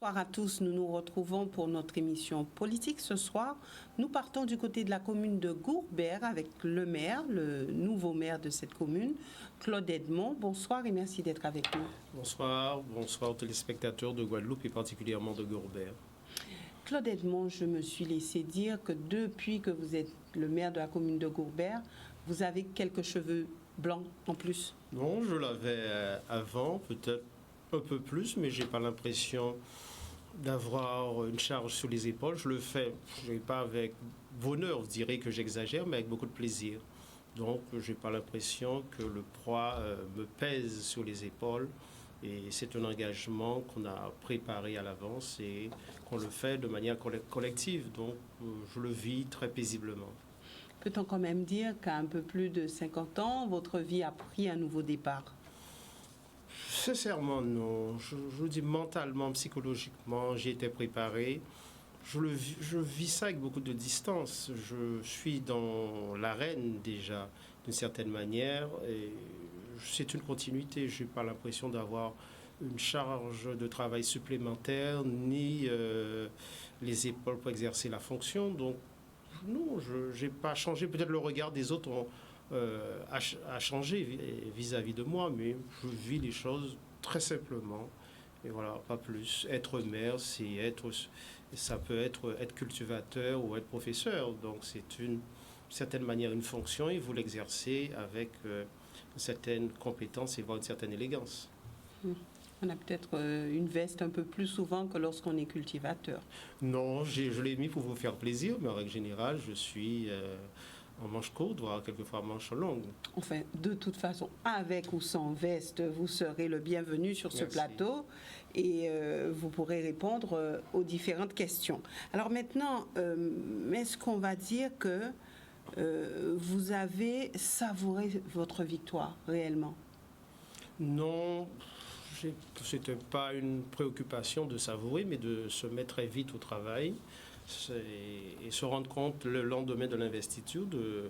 Bonsoir à tous, nous nous retrouvons pour notre émission politique. Ce soir, nous partons du côté de la commune de Gourbert avec le maire, le nouveau maire de cette commune, Claude Edmond. Bonsoir et merci d'être avec nous. Bonsoir, bonsoir aux téléspectateurs de Guadeloupe et particulièrement de Gourbert. Claude Edmond, je me suis laissé dire que depuis que vous êtes le maire de la commune de Gourbert, vous avez quelques cheveux blancs en plus. Non, je l'avais avant, peut-être un peu plus, mais j'ai pas l'impression d'avoir une charge sur les épaules. Je le fais, je n'ai pas avec bonheur, je dirais que j'exagère, mais avec beaucoup de plaisir. Donc, j'ai pas l'impression que le poids me pèse sur les épaules. Et c'est un engagement qu'on a préparé à l'avance et qu'on le fait de manière collective. Donc, je le vis très paisiblement. Peut-on quand même dire qu'à un peu plus de 50 ans, votre vie a pris un nouveau départ? Sincèrement, non. Je vous dis mentalement, psychologiquement, j'ai été préparé. Je vis ça avec beaucoup de distance. Je suis dans l'arène déjà, d'une certaine manière. Et c'est une continuité. Je n'ai pas l'impression d'avoir une charge de travail supplémentaire, ni les épaules pour exercer la fonction. Donc, non, je n'ai pas changé. Peut-être le regard des autres a changé vis-à-vis de moi, mais je vis les choses très simplement. Et voilà, pas plus. Être maire, ça peut être cultivateur ou être professeur. Donc c'est une certaine manière une fonction et vous l'exercez avec une certaine compétence et voire une certaine élégance. On a peut-être une veste un peu plus souvent que lorsqu'on est cultivateur. Non, je l'ai mis pour vous faire plaisir, mais en règle générale, je suis en manche courte, voire quelquefois en manche longue. Enfin, de toute façon, avec ou sans veste, vous serez le bienvenu sur ce plateau et vous pourrez répondre aux différentes questions. Alors maintenant, est-ce qu'on va dire que vous avez savouré votre victoire réellement? Non, c'était pas une préoccupation de savourer, mais de se mettre très vite au travail et se rendre compte le lendemain de l'investiture de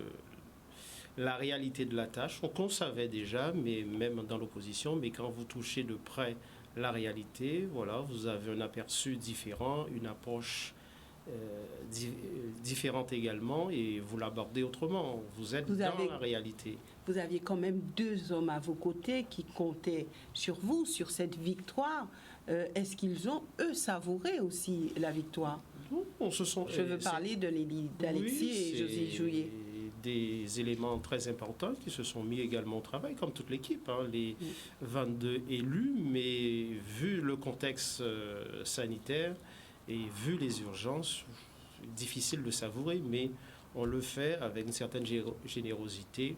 la réalité de la tâche. On savait déjà, mais même dans l'opposition, mais quand vous touchez de près la réalité, voilà, vous avez un aperçu différent, une approche différente également, et vous l'abordez autrement. Vous êtes dans la réalité. Vous aviez quand même deux hommes à vos côtés qui comptaient sur vous, sur cette victoire. Est-ce qu'ils ont, eux, savouré aussi la victoire? Non, je veux parler d'Alexis et José Jouillet. Des éléments très importants qui se sont mis également au travail, comme toute l'équipe, les 22 élus, mais vu le contexte sanitaire, et vu les urgences, difficile de savourer, mais on le fait avec une certaine générosité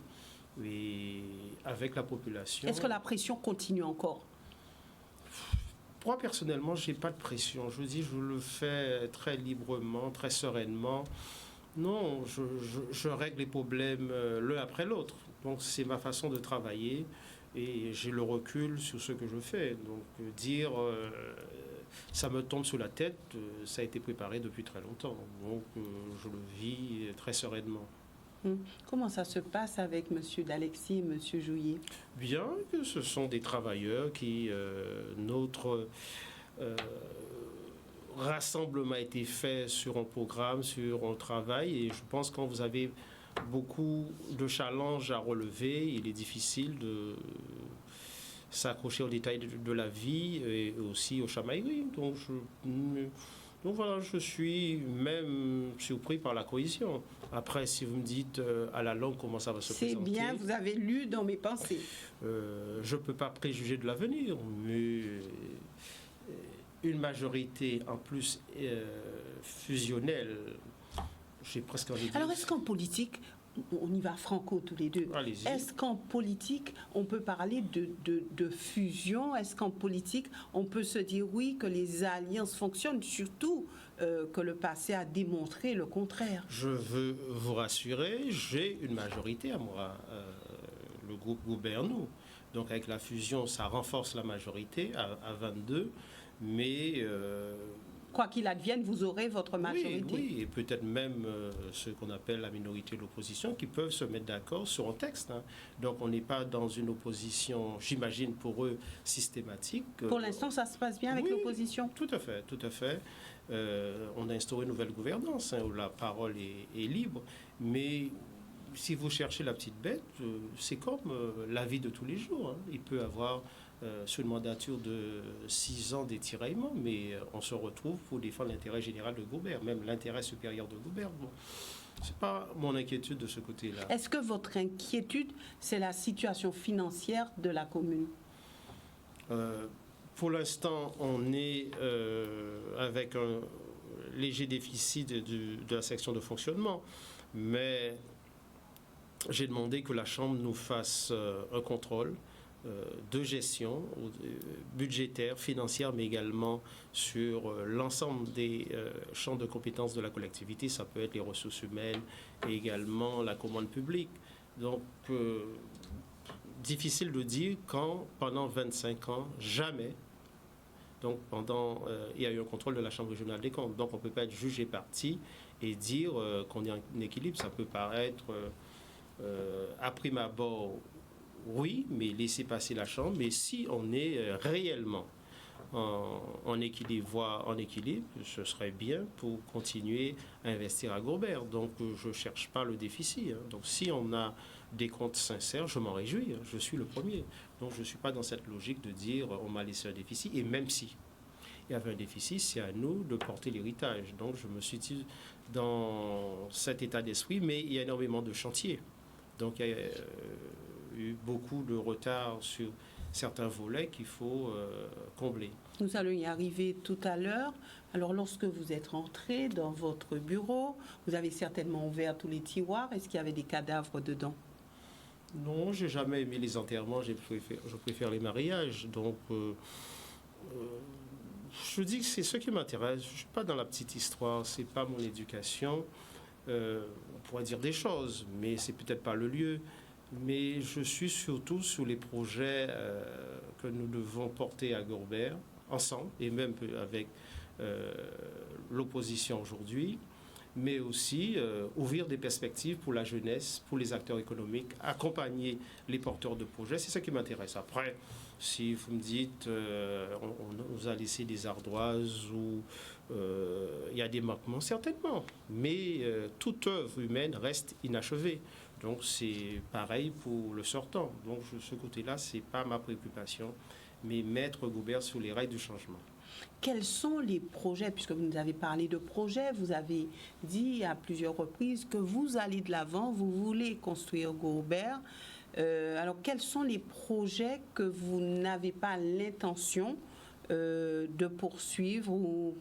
et avec la population. Est-ce que la pression continue encore? Moi, personnellement, je n'ai pas de pression. Je vous dis, je le fais très librement, très sereinement. Non, je règle les problèmes l'un après l'autre. Donc, c'est ma façon de travailler et j'ai le recul sur ce que je fais. Donc, dire ça me tombe sous la tête, ça a été préparé depuis très longtemps. Donc, je le vis très sereinement. Comment ça se passe avec M. D'Alexis et M. Jouillet? Bien, ce sont des travailleurs qui, notre rassemblement a été fait sur un programme, sur un travail, et je pense que quand vous avez beaucoup de challenges à relever, il est difficile de s'accrocher aux détails de la vie et aussi aux chamailleries. Donc voilà, je suis même surpris par la cohésion. Après, si vous me dites à la longue comment ça va se présenter... C'est bien, vous avez lu dans mes pensées. Je ne peux pas préjuger de l'avenir, mais une majorité en plus fusionnelle, j'ai presque envie de dire... Alors est-ce qu'en politique, on y va franco tous les deux, est-ce qu'en politique, on peut parler de fusion? Est-ce qu'en politique, on peut se dire oui, que les alliances fonctionnent, surtout que le passé a démontré le contraire? Je veux vous rassurer, j'ai une majorité à moi, le groupe Goubernou. Donc avec la fusion, ça renforce la majorité à 22, mais quoi qu'il advienne, vous aurez votre majorité. Oui, et peut-être même ce qu'on appelle la minorité de l'opposition qui peuvent se mettre d'accord sur un texte. Hein. Donc on n'est pas dans une opposition, j'imagine pour eux, systématique. Pour l'instant, ça se passe bien avec l'opposition? Tout à fait, tout à fait. On a instauré une nouvelle gouvernance où la parole est libre, mais si vous cherchez la petite bête, c'est comme la vie de tous les jours. Hein. Il peut avoir sur une mandature de 6 ans des tiraillements, mais on se retrouve pour défendre l'intérêt général de Gaubert, même l'intérêt supérieur de Gaubert. Bon, ce n'est pas mon inquiétude de ce côté-là. Est-ce que votre inquiétude, c'est la situation financière de la commune? Pour l'instant, on est avec un léger déficit de la section de fonctionnement, mais j'ai demandé que la Chambre nous fasse un contrôle de gestion budgétaire, financière, mais également sur l'ensemble des champs de compétences de la collectivité. Ça peut être les ressources humaines et également la commande publique. Donc, difficile de dire quand, pendant 25 ans, jamais, donc il y a eu un contrôle de la Chambre régionale des comptes. Donc, on ne peut pas être jugé parti et dire qu'on est en équilibre. Ça peut paraître, à prime abord, oui, mais laisser passer la Chambre. Mais si on est réellement en équilibre, voire en équilibre, ce serait bien pour continuer à investir à Gaubert. Donc, je ne cherche pas le déficit. Hein. Donc, si on a des comptes sincères, je m'en réjouis. Hein. Je suis le premier. Donc, je ne suis pas dans cette logique de dire on m'a laissé un déficit. Et même si il y avait un déficit, c'est à nous de porter l'héritage. Donc, je me suis dit dans cet état d'esprit, mais il y a énormément de chantiers. Donc, il y a eu beaucoup de retard sur certains volets qu'il faut combler. Nous allons y arriver tout à l'heure. Alors, lorsque vous êtes rentré dans votre bureau, vous avez certainement ouvert tous les tiroirs. Est-ce qu'il y avait des cadavres dedans? Non, j'ai jamais aimé les enterrements. Je préfère les mariages. Donc, je dis que c'est ce qui m'intéresse. Je ne suis pas dans la petite histoire. C'est pas mon éducation. On pourrait dire des choses, mais c'est peut-être pas le lieu. Mais je suis surtout sur les projets que nous devons porter à Gaubert, ensemble, et même avec l'opposition aujourd'hui, mais aussi ouvrir des perspectives pour la jeunesse, pour les acteurs économiques, accompagner les porteurs de projets. C'est ce qui m'intéresse. Après, si vous me dites on nous a laissé des ardoises ou il y a des manquements, certainement. Mais toute œuvre humaine reste inachevée. Donc c'est pareil pour le sortant. Donc ce côté-là, ce n'est pas ma préoccupation, mais mettre Gaubert sur les rails du changement. Quels sont les projets, puisque vous nous avez parlé de projets, vous avez dit à plusieurs reprises que vous allez de l'avant, vous voulez construire Gaubert. Alors quels sont les projets que vous n'avez pas l'intention de poursuivre ou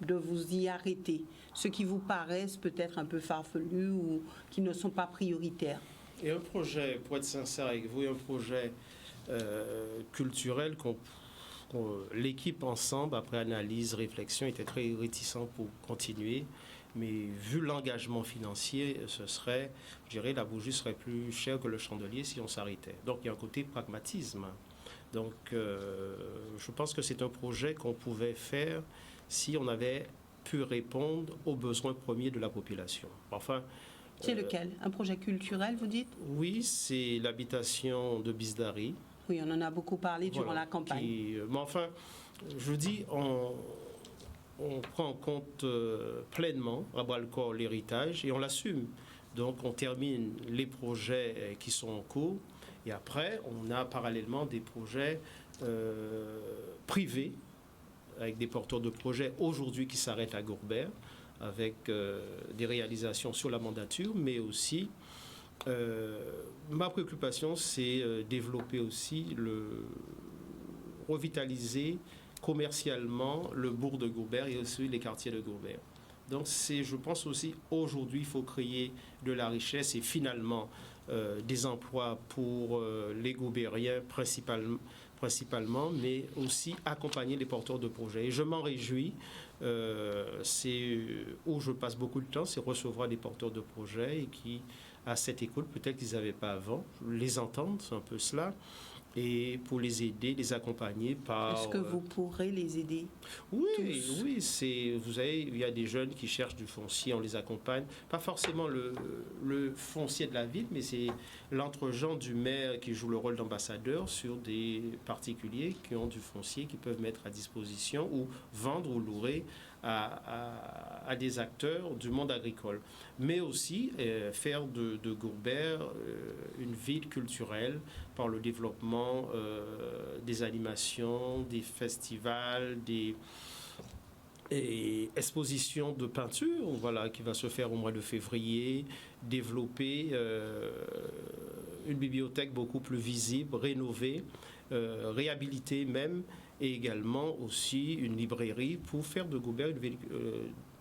de vous y arrêter, ceux qui vous paraissent peut-être un peu farfelus ou qui ne sont pas prioritaires? Et un projet, pour être sincère avec vous, un projet culturel l'équipe ensemble, après analyse, réflexion, était très réticent pour continuer. Mais vu l'engagement financier, ce serait, je dirais, la bougie serait plus chère que le chandelier si on s'arrêtait. Donc il y a un côté pragmatisme. Donc je pense que c'est un projet qu'on pouvait faire si on avait pu répondre aux besoins premiers de la population. Enfin, c'est lequel? Un projet culturel, vous dites? Oui, c'est l'habitation de Bisdari. Oui, on en a beaucoup parlé durant la campagne. Mais enfin, je dis, on prend en compte pleinement, à bras-le-corps, l'héritage et on l'assume. Donc, on termine les projets qui sont en cours et après, on a parallèlement des projets privés avec des porteurs de projets aujourd'hui qui s'arrêtent à Gaubert, avec des réalisations sur la mandature, mais aussi, ma préoccupation, c'est développer aussi, revitaliser commercialement le bourg de Gaubert et aussi les quartiers de Gaubert. Donc, je pense aussi, aujourd'hui, il faut créer de la richesse et finalement des emplois pour les Gaubériens principalement, mais aussi accompagner les porteurs de projets. Et je m'en réjouis. C'est où je passe beaucoup de temps, c'est recevoir des porteurs de projets et qui, à cette écoute, peut-être qu'ils n'avaient pas avant, les entendre, c'est un peu cela. et pour les aider, les accompagner par... Est-ce que vous pourrez les aider? Oui, tous? oui, vous savez, il y a des jeunes qui cherchent du foncier, on les accompagne. Pas forcément le foncier de la ville, mais c'est l'entre-gens du maire qui joue le rôle d'ambassadeur sur des particuliers qui ont du foncier qu'ils peuvent mettre à disposition ou vendre ou louer à des acteurs du monde agricole. Mais aussi faire de Gourbert une ville culturelle par le développement des animations, des festivals, des expositions de peinture, voilà, qui va se faire au mois de février, développer une bibliothèque beaucoup plus visible, rénovée, réhabilitée même, et également aussi une librairie pour faire de Gourbert une ville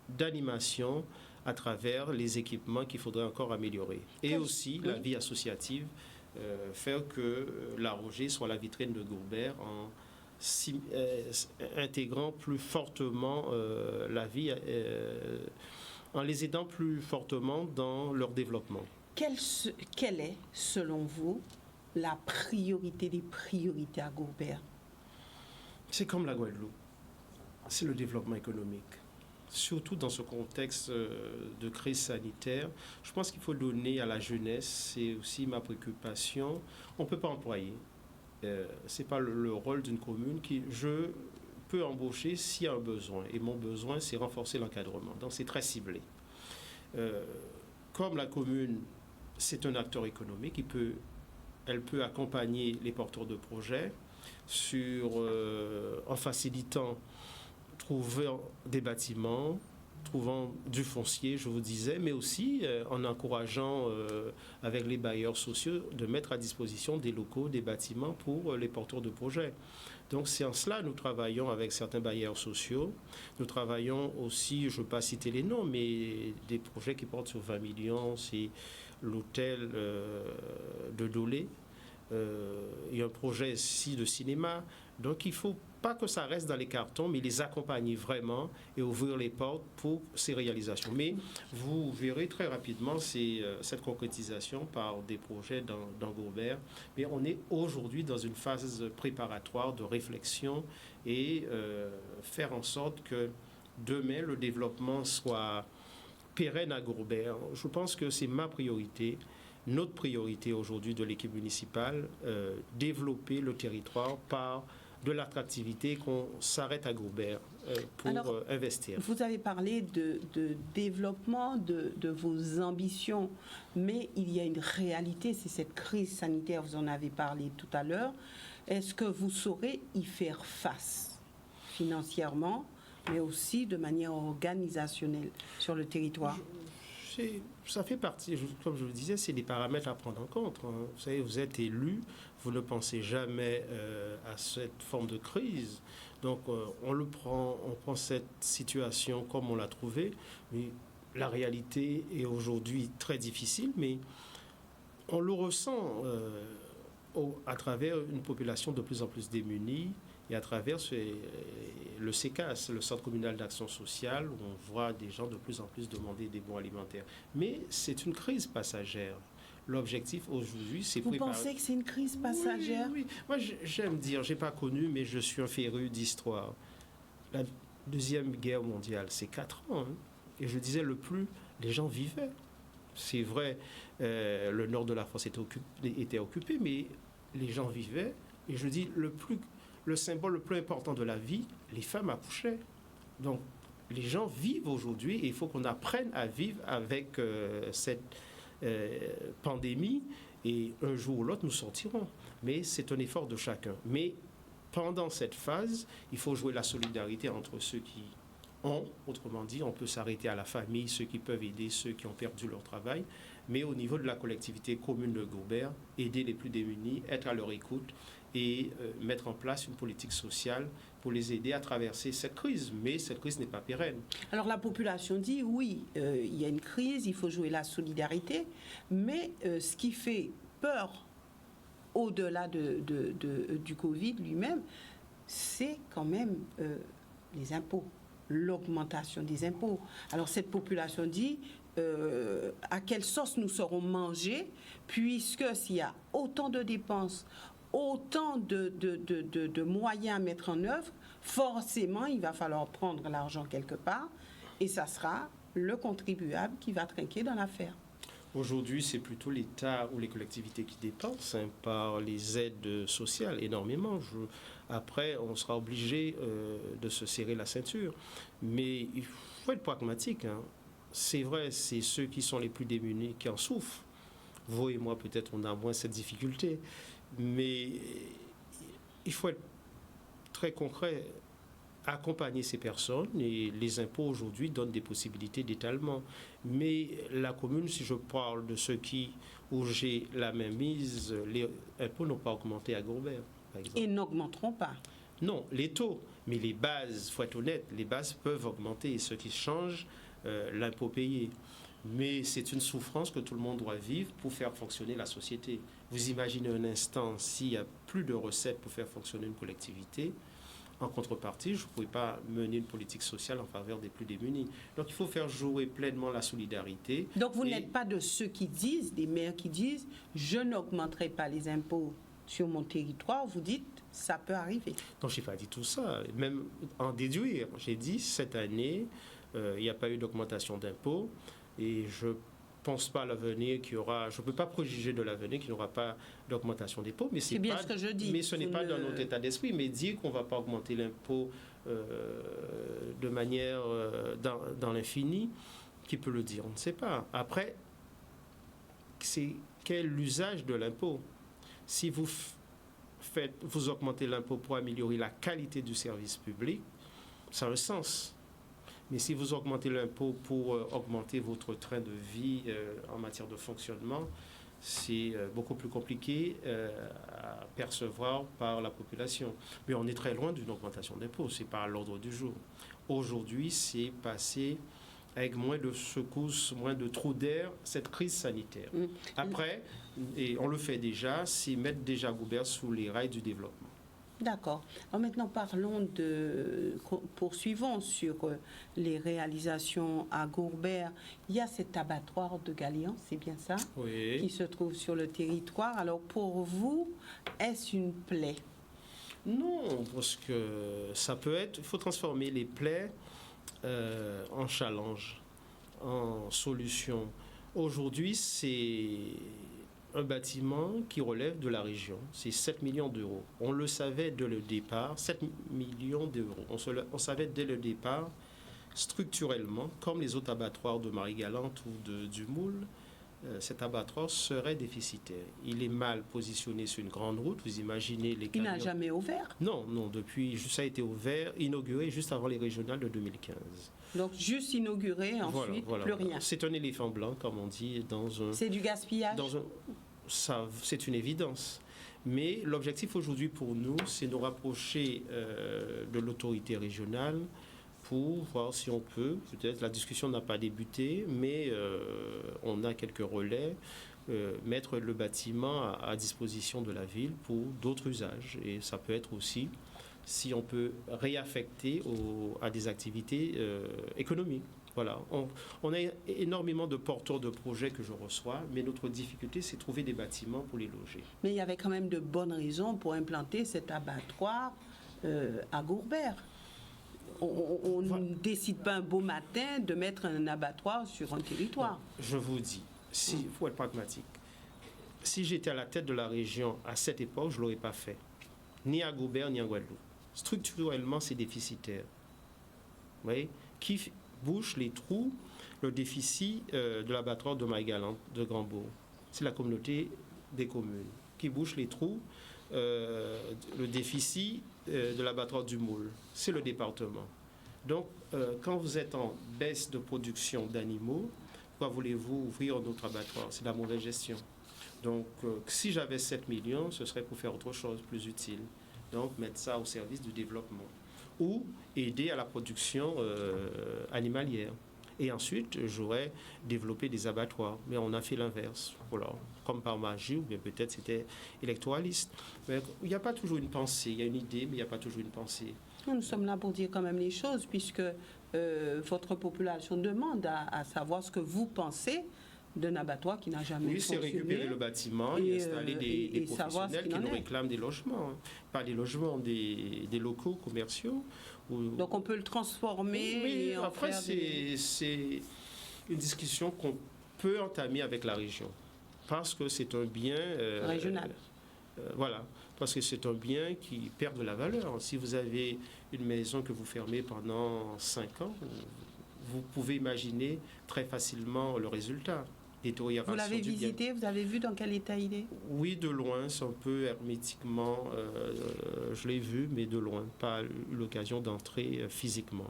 d'animation à travers les équipements qu'il faudrait encore améliorer. Et aussi la vie associative, faire que la Roger soit la vitrine de Gourbert en intégrant plus fortement la vie, en les aidant plus fortement dans leur développement. Quelle est, selon vous, la priorité des priorités à Gourbert? C'est comme la Guadeloupe, c'est le développement économique. Surtout dans ce contexte de crise sanitaire, je pense qu'il faut donner à la jeunesse, c'est aussi ma préoccupation. On ne peut pas employer. Ce n'est pas le rôle d'une commune qui, je peux embaucher s'il y a un besoin. Et mon besoin, c'est renforcer l'encadrement. Donc c'est très ciblé. Comme la commune, c'est un acteur économique, elle peut accompagner les porteurs de projets en facilitant trouver des bâtiments, trouvant du foncier, je vous disais, mais aussi en encourageant avec les bailleurs sociaux de mettre à disposition des locaux, des bâtiments pour les porteurs de projets. Donc c'est en cela que nous travaillons avec certains bailleurs sociaux. Nous travaillons aussi, je ne veux pas citer les noms, mais des projets qui portent sur 20 millions, c'est l'hôtel de Dolé. Il y a un projet ici de cinéma. Donc il ne faut pas que ça reste dans les cartons, mais les accompagner vraiment et ouvrir les portes pour ces réalisations. Mais vous verrez très rapidement cette concrétisation par des projets dans Gourbert. Mais on est aujourd'hui dans une phase préparatoire de réflexion et faire en sorte que demain le développement soit pérenne à Gourbert. Je pense que c'est ma priorité. Notre priorité aujourd'hui de l'équipe municipale, développer le territoire par de l'attractivité, qu'on s'arrête à Gourbert pour investir. Vous avez parlé de développement de vos ambitions, mais il y a une réalité, c'est cette crise sanitaire, vous en avez parlé tout à l'heure. Est-ce que vous saurez y faire face financièrement, mais aussi de manière organisationnelle sur le territoire? Ça fait partie, comme je vous le disais, c'est des paramètres à prendre en compte. Vous savez, vous êtes élu, vous ne pensez jamais à cette forme de crise. Donc, on prend cette situation comme on l'a trouvée. Mais la réalité est aujourd'hui très difficile, mais on le ressent à travers une population de plus en plus démunie. Et à travers le CECAS, le Centre communal d'action sociale, où on voit des gens de plus en plus demander des bons alimentaires. Mais c'est une crise passagère. L'objectif aujourd'hui, c'est préparer... Vous pensez que c'est une crise passagère? Oui. Moi, j'aime dire, je n'ai pas connu, mais je suis un féru d'histoire. La Deuxième Guerre mondiale, c'est 4 ans. Hein, et je disais, les gens vivaient. C'est vrai, le nord de la France était occupé, mais les gens vivaient. Et je dis, le symbole le plus important de la vie, les femmes accouchaient. Donc, les gens vivent aujourd'hui et il faut qu'on apprenne à vivre avec cette pandémie et un jour ou l'autre, nous sortirons. Mais c'est un effort de chacun. Mais pendant cette phase, il faut jouer la solidarité entre ceux qui ont, autrement dit, on peut s'arrêter à la famille, ceux qui peuvent aider ceux qui ont perdu leur travail, mais au niveau de la collectivité commune de Gourbert, aider les plus démunis, être à leur écoute et mettre en place une politique sociale pour les aider à traverser cette crise. Mais cette crise n'est pas pérenne. Alors la population dit oui, il y a une crise, il faut jouer la solidarité, mais ce qui fait peur au-delà du Covid lui-même, c'est quand même les impôts, l'augmentation des impôts. Alors cette population dit à quelle sauce nous serons mangés, puisque s'il y a autant de dépenses, autant de moyens à mettre en œuvre, forcément, il va falloir prendre l'argent quelque part et ça sera le contribuable qui va trinquer dans l'affaire. Aujourd'hui, c'est plutôt l'État ou les collectivités qui dépensent par les aides sociales énormément. Après, on sera obligé de se serrer la ceinture. Mais il faut être pragmatique. C'est vrai, c'est ceux qui sont les plus démunis qui en souffrent. Vous et moi, peut-être, on a moins cette difficulté. Mais il faut être très concret, accompagner ces personnes, et les impôts aujourd'hui donnent des possibilités d'étalement. Mais la commune, si je parle de ceux où j'ai la main mise, les impôts n'ont pas augmenté à Gourbert, par exemple. Et n'augmenteront pas. Non, les taux, mais les bases, il faut être honnête, les bases peuvent augmenter, et ce qui change, l'impôt payé. Mais c'est une souffrance que tout le monde doit vivre pour faire fonctionner la société. Vous imaginez un instant, s'il n'y a plus de recettes pour faire fonctionner une collectivité, en contrepartie, je ne pouvais pas mener une politique sociale en faveur des plus démunis. Donc il faut faire jouer pleinement la solidarité. Donc vous n'êtes pas de ceux qui disent, des maires qui disent, je n'augmenterai pas les impôts sur mon territoire. Vous dites, ça peut arriver. Non, je n'ai pas dit tout ça. Même en déduire, j'ai dit, cette année, il n'y a pas eu d'augmentation d'impôts. Et je ne pense pas à l'avenir qu'il y aura, je ne peux pas préjuger de l'avenir qu'il n'y aura pas d'augmentation d'impôts, mais c'est bien ce que je dis. Mais ce n'est pas dans notre état d'esprit. Mais dire qu'on ne va pas augmenter l'impôt de manière dans l'infini, qui peut le dire? On ne sait pas. Après, c'est quel l'usage de l'impôt? Si vous augmentez l'impôt pour améliorer la qualité du service public, ça a un sens. Mais si vous augmentez l'impôt pour augmenter votre train de vie en matière de fonctionnement, c'est beaucoup plus compliqué à percevoir par la population. Mais on est très loin d'une augmentation d'impôts, c'est pas à l'ordre du jour. Aujourd'hui, c'est passé avec moins de secousses, moins de trous d'air, cette crise sanitaire. Après, et on le fait déjà, c'est mettre déjà Gourbert sous les rails du développement. D'accord. Alors maintenant, poursuivons sur les réalisations à Gourbert. Il y a cet abattoir de Galian, c'est bien ça? Oui. Qui se trouve sur le territoire. Alors pour vous, est-ce une plaie? Non, parce que ça peut être, il faut transformer les plaies en challenge, en solution. Aujourd'hui, c'est un bâtiment qui relève de la région. C'est 7 millions d'euros. On le savait dès le départ, 7 millions d'euros. On savait dès le départ, structurellement, comme les autres abattoirs de Marie-Galante ou du Moule, cet abattoir serait déficitaire. Il est mal positionné sur une grande route. Vous imaginez les camions. Il n'a jamais ouvert? Non, depuis, ça a été ouvert, inauguré juste avant les régionales de 2015. Donc juste inauguré, ensuite, plus rien. C'est un éléphant blanc, comme on dit, dans un... C'est du gaspillage? C'est une évidence. Mais l'objectif aujourd'hui pour nous, c'est de rapprocher de l'autorité régionale pour voir si on peut, peut-être la discussion n'a pas débuté, mais on a quelques relais, mettre le bâtiment à disposition de la ville pour d'autres usages. Et ça peut être aussi, si on peut réaffecter à des activités économiques. Voilà, on a énormément de porteurs de projets que je reçois, mais notre difficulté, c'est de trouver des bâtiments pour les loger. Mais il y avait quand même de bonnes raisons pour implanter cet abattoir à Gourbert. On ne décide pas un beau matin de mettre un abattoir sur un territoire. Non, je vous dis, il faut être pragmatique. Si j'étais à la tête de la région à cette époque, je ne l'aurais pas fait. Ni à Gourbert, ni à Guadeloupe. Structurellement, c'est déficitaire. Vous voyez? Qui bouche les trous, le déficit de l'abattoir de Marie-Galante, de Grand-Bourg. C'est la communauté des communes qui bouche les trous. Le déficit de l'abattoir du Moule, c'est le département. Donc, quand vous êtes en baisse de production d'animaux, pourquoi voulez-vous ouvrir un autre abattoir? C'est la mauvaise gestion. Donc, si j'avais 7 millions, ce serait pour faire autre chose plus utile. Donc, mettre ça au service du développement. Ou aider à la production animalière. Et ensuite, j'aurais développé des abattoirs. Mais on a fait l'inverse. Voilà. Comme par magie, ou bien peut-être c'était électoraliste. Mais il n'y a pas toujours une pensée. Il y a une idée, mais il n'y a pas toujours une pensée. Nous sommes là pour dire quand même les choses, puisque votre population demande à savoir ce que vous pensez d'un abattoir qui n'a jamais Oui, c'est fonctionné. récupérer le bâtiment et installer des savoir ce professionnels qu'il qui en nous est. réclament des logements. Pas des logements, des locaux commerciaux. Donc on peut le transformer Oui, et en après, faire c'est une discussion qu'on peut entamer avec la région. Parce que c'est un bien... régional. Voilà, parce que c'est un bien qui perd de la valeur. Si vous avez une maison que vous fermez pendant 5 ans, vous pouvez imaginer très facilement le résultat. Détérioration Vous l'avez du bien. visité, vous avez vu dans quel état il est? Oui, de loin, c'est un peu hermétiquement, je l'ai vu, mais de loin, pas eu l'occasion d'entrer physiquement.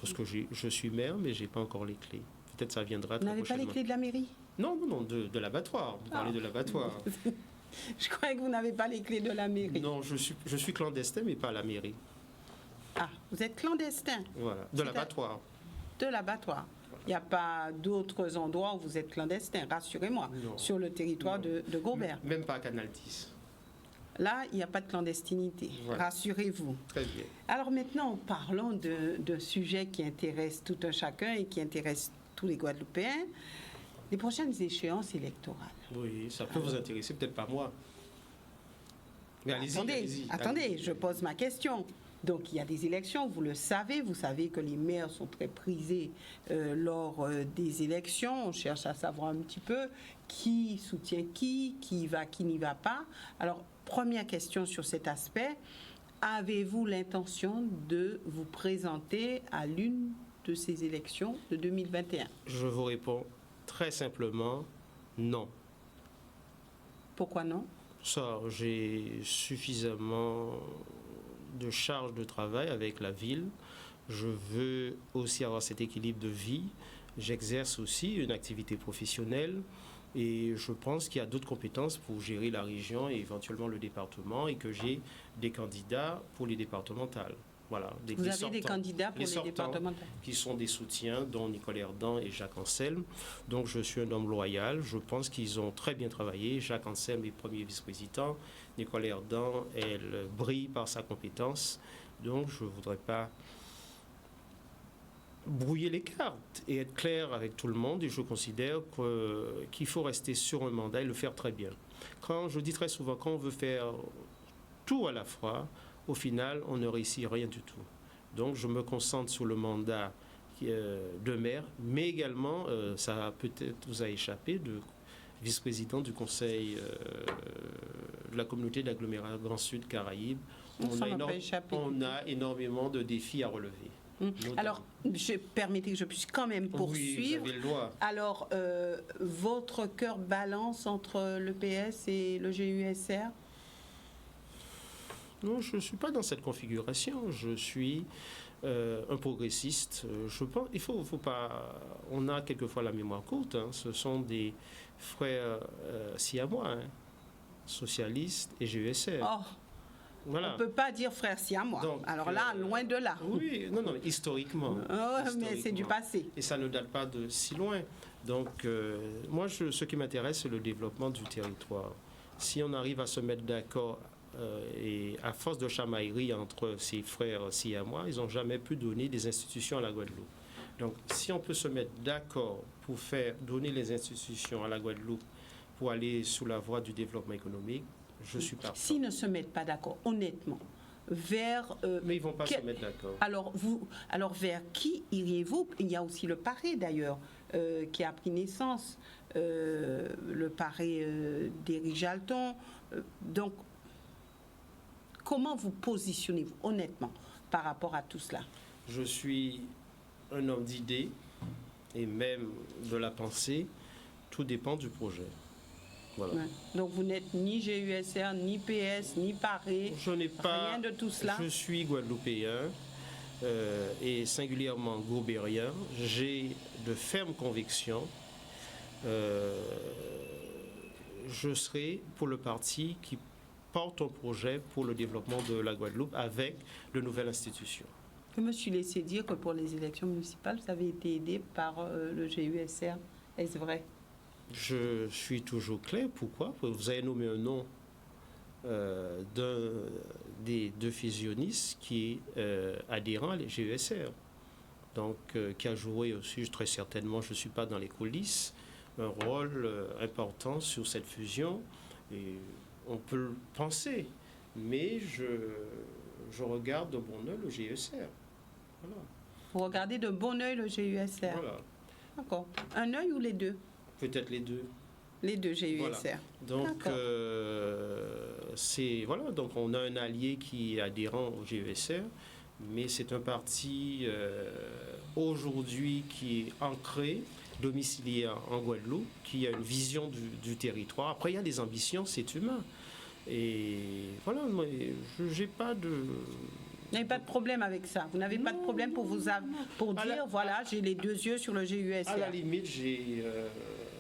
Parce que je suis maire, mais je n'ai pas encore les clés. Peut-être ça viendra Vous très n'avez pas les prochainement. clés de la mairie? Non, de l'abattoir. Vous parlez de l'abattoir. Je croyais que vous n'avez pas les clés de la mairie. Non, je suis clandestin, mais pas à la mairie. Ah, vous êtes clandestin Voilà, de l'abattoir. de l'abattoir. Il n'y a pas d'autres endroits où vous êtes clandestin, rassurez-moi, Non. sur le territoire de Gobert. Même pas à Canal 10. Là, il n'y a pas de clandestinité, Voilà. rassurez-vous. Très bien. Alors maintenant, parlons de sujets qui intéressent tout un chacun et qui intéressent tous les Guadeloupéens, les prochaines échéances électorales. Oui, ça peut vous intéresser, peut-être pas moi. Mais allez-y. Attendez, je pose ma question. Donc il y a des élections, vous le savez, vous savez que les maires sont très prisés lors des élections. On cherche à savoir un petit peu qui soutient qui y va, qui n'y va pas. Alors, première question sur cet aspect, avez-vous l'intention de vous présenter à l'une de ces élections de 2021? Je vous réponds très simplement non. Pourquoi non? Ça, j'ai suffisamment de charge de travail avec la ville. Je veux aussi avoir cet équilibre de vie. J'exerce aussi une activité professionnelle et je pense qu'il y a d'autres compétences pour gérer la région et éventuellement le département et que j'ai des candidats pour les départementales. Voilà, Vous avez des candidats pour les sortants, départementales? qui sont des soutiens, dont Nicole Herdan et Jacques Anselme. Donc je suis un homme loyal. Je pense qu'ils ont très bien travaillé. Jacques Anselme est premier vice-président. Nicole Herdan, elle brille par sa compétence. Donc je ne voudrais pas brouiller les cartes et être clair avec tout le monde. Et je considère qu'il faut rester sur un mandat et le faire très bien. Je dis très souvent, quand on veut faire tout à la fois, au final, on ne réussit rien du tout. Donc, je me concentre sur le mandat de maire, mais également, ça peut-être vous a échappé, de vice-président du conseil de la communauté de l'agglomération Grand Sud Caraïbes. On a énormément de défis à relever. Alors, permettez que je puisse quand même poursuivre. Oui, vous avez le droit. Alors, votre cœur balance entre le PS et le GUSR? Non, je ne suis pas dans cette configuration. Je suis un progressiste. Je pense, faut pas. On a quelquefois la mémoire courte. Hein. Ce sont des frères siamois, hein, socialistes et GUSR. Oh, voilà. On ne peut pas dire frères siamois. Donc, alors là, loin de là. Oui, non, historiquement. Mais c'est du passé. Et ça ne date pas de si loin. Donc, moi, ce qui m'intéresse, c'est le développement du territoire. Si on arrive à se mettre d'accord. Et à force de chamaillerie entre ces frères siamois, ils n'ont jamais pu donner des institutions à la Guadeloupe. Donc, si on peut se mettre d'accord pour donner les institutions à la Guadeloupe pour aller sous la voie du développement économique, je suis partant. S'ils ne se mettent pas d'accord, honnêtement, vers... mais ils ne vont pas se mettre d'accord. Alors, vers qui iriez-vous? Il y a aussi le Paré, d'ailleurs, qui a pris naissance, le Paré d'Éric Jalton. Donc, comment vous positionnez-vous, honnêtement, par rapport à tout cela? Je suis un homme d'idées et même de la pensée. Tout dépend du projet. Voilà. Ouais. Donc, vous n'êtes ni GUSR, ni PS, ni Paré, rien de tout cela? Je suis guadeloupéen et singulièrement gobérien. J'ai de fermes convictions. Je serai pour le parti qui porte un projet pour le développement de la Guadeloupe avec de nouvelles institutions. Je me suis laissé dire que pour les élections municipales, vous avez été aidé par le GUSR. Est-ce vrai? Je suis toujours clair. Pourquoi? Vous avez nommé un nom d'un des deux fusionnistes qui est adhérent à la GUSR. Donc, qui a joué aussi, très certainement, je ne suis pas dans les coulisses, un rôle important sur cette fusion. Et on peut le penser, mais je regarde de bon œil le GESR. Voilà. Vous regardez de bon œil le GUSR. Voilà. D'accord. Un œil ou les deux? Peut-être les deux. Les deux GUSR. Voilà. Donc, voilà. Donc, on a un allié qui est adhérent au GESR, mais c'est un parti aujourd'hui qui est ancré, domicilié en Guadeloupe, qui a une vision du territoire. Après, il y a des ambitions, c'est humain. Et voilà, moi, je n'ai pas de... Vous n'avez pas de problème avec ça. Vous n'avez pas de problème pour dire, voilà, j'ai les deux yeux sur le GUSR. À la limite, j'ai,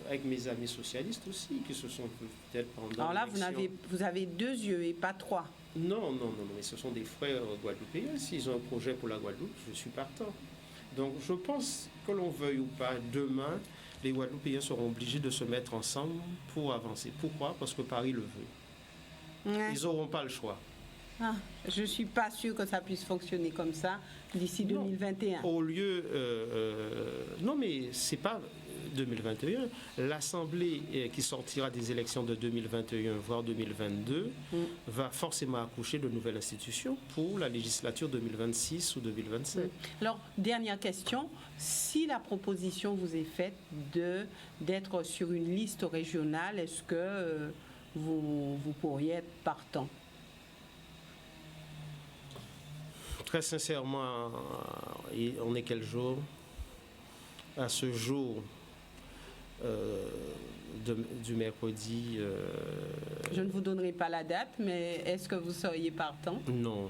avec mes amis socialistes aussi, qui se sont peut-être pendant Alors là, l'élection... vous avez deux yeux et pas trois. Non, mais ce sont des frères guadeloupéens. S'ils ont un projet pour la Guadeloupe, je suis partant. Donc, je pense que l'on veuille ou pas, demain, les Guadeloupéens seront obligés de se mettre ensemble pour avancer. Pourquoi? Parce que Paris le veut. Ouais. Ils n'auront pas le choix. Ah, je ne suis pas sûre que ça puisse fonctionner comme ça d'ici 2021. Au lieu... non, mais ce n'est pas 2021. L'Assemblée qui sortira des élections de 2021, voire 2022, va forcément accoucher de nouvelles institutions pour la législature 2026 ou 2027. Alors, dernière question. Si la proposition vous est faite d'être sur une liste régionale, est-ce que vous pourriez être partant? Très sincèrement, on est quel jour? À ce jour du mercredi... Je ne vous donnerai pas la date, mais est-ce que vous seriez partant? Non,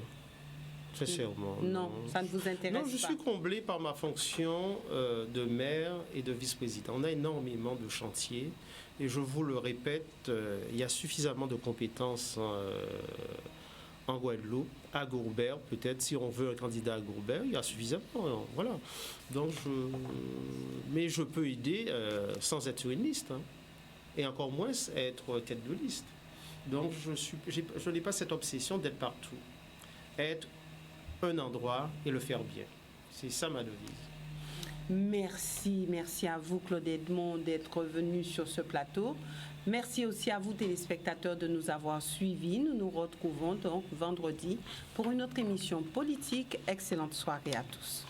sincèrement. Non, ça ne vous intéresse pas? Non, je suis comblé par ma fonction de maire et de vice-président. On a énormément de chantiers et je vous le répète, il y a suffisamment de compétences en Guadeloupe, à Gourbert, peut-être, si on veut un candidat à Gourbert, il y a suffisamment, voilà. Donc, mais je peux aider sans être sur une liste, hein, et encore moins être tête de liste. Donc, je n'ai pas cette obsession d'être partout. Être un endroit et le faire bien. C'est ça ma devise. Merci à vous, Claude Edmond, d'être venu sur ce plateau. Merci aussi à vous, téléspectateurs, de nous avoir suivis. Nous nous retrouvons donc vendredi pour une autre émission politique. Excellente soirée à tous.